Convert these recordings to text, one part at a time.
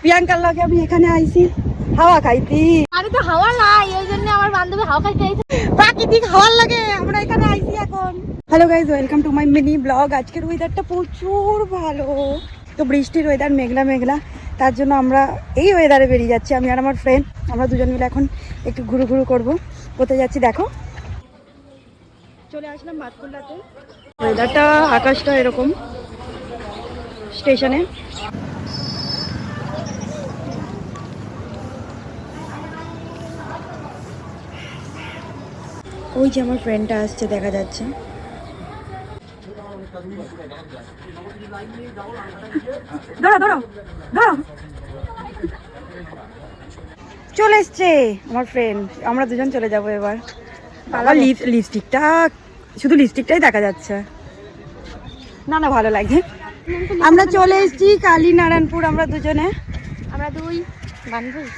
প্রিয়াঙ্কার লগে আমি এখানে আইছি হাওয়া খাইতি। আরে তো হাওয়া নাই, ওই জন্য আমার বান্ধবী হাওয়া খাইতে আইছে। প্রাকৃতিক হাওয়ার লাগে আমরা এখানে আইছি এখন। Hello guys, welcome to my mini blog. আজকের ওয়েদারটা প্রচুর ভালো, তো বৃষ্টির ওয়েদার, মেঘলা মেঘলা, তার জন্য আমরা এই ওয়েদারে বেরিয়ে যাচ্ছি। আমি আর আমার ফ্রেন্ড, আমরা দুজন মিলে এখন একটু ঘুরু ঘুরু করবো। কোথায় যাচ্ছি দেখো। চলে আসলাম বাতকুল্লাতে। ওয়েদারটা, আকাশটা এরকম স্টেশনে। ওই যে আমার ফ্রেন্ডটা আসছে, দেখা যাচ্ছে। চলে এসছে আমার ফ্রেন্ড, আমরা দুজন চলে যাবো এবার। বাবা লিপস্টিকটা, শুধু লিপস্টিকটাই দেখা যাচ্ছে না, না ভালো লাগে। আমরা চলে এসেছি কালীনারায়ণপুর, আমরা দুজনে, আমরা দুই বান্ধবী।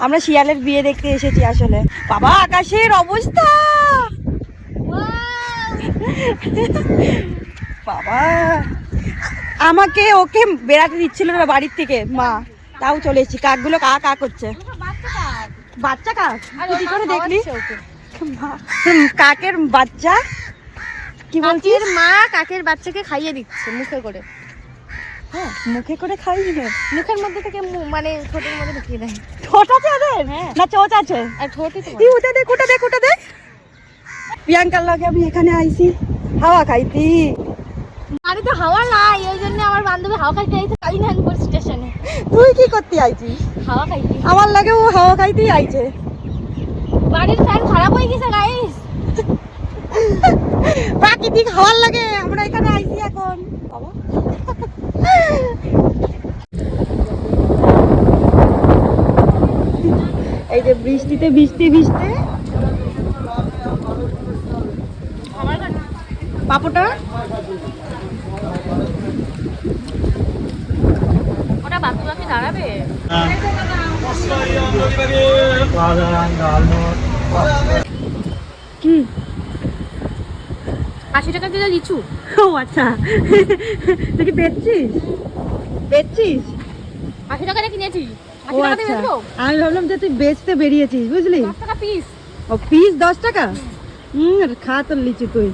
আমরা শিয়ালের বিয়ে দেখতে এসেছি আসলে। বাবা আকাশের অবস্থা, বাবা আমাকে ওকে বেড়াতে দিচ্ছিল না বাড়ির থেকে মা, তাও চলে এসেছি। কাকগুলো কা কা করছে। বাচ্চা কাক কি করে দেখলি? কাকের বাচ্চা কি বলছিস? মা কাকের বাচ্চাকে খাইয়ে দিচ্ছে মুখে করে। হ্যাঁ, মুখে করে খাইয়ে, মুখের মধ্যে থেকে মানে ঠোঁটের মধ্যে ঢুকিয়ে দেয়। ঠোঁট আছে ওদের? হ্যাঁ। না চোচ আছে? আর ঠোঁটই তো। উঠে দেখ, উঠে দেখ, উঠে দেখ। প্রিয়াঙ্কার লগে আমি এখানে আইছি হাওয়া খাইতি। আরে তো হাওয়া নাই, ওই জন্য আমার বান্ধবী হাওয়া খাইতে আইছে কালীনারায়ণপুর স্টেশনে। তুই কি করতে আইছিস? হাওয়া খাইতে। আমার লাগে ও হাওয়া খাইতেই আইছে। বাড়ির ফ্যান খারাপ হয়ে গেছে গাইস। প্রাকৃতিক হাওয়ার লাগে আমরা এখানে আইছি এখন। বাবা এই যে বৃষ্টিতে ভিজতে ভিজতে পাপোটা, ওটা বাথরুমে দাঁড়াবে। কি 80 টাকা কিলো লিচু। ও আচ্ছা, তুই কি বেচছিস? বেচছিস? 80 টাকা দিয়ে কিনেছি। ও আচ্ছা, আমি ভাবলাম যে তুই বেচতে বেরিয়েছিস, বুঝলি? 10 টাকা পিস। ও পিস 10 টাকা? খা তোর লিচু তুই।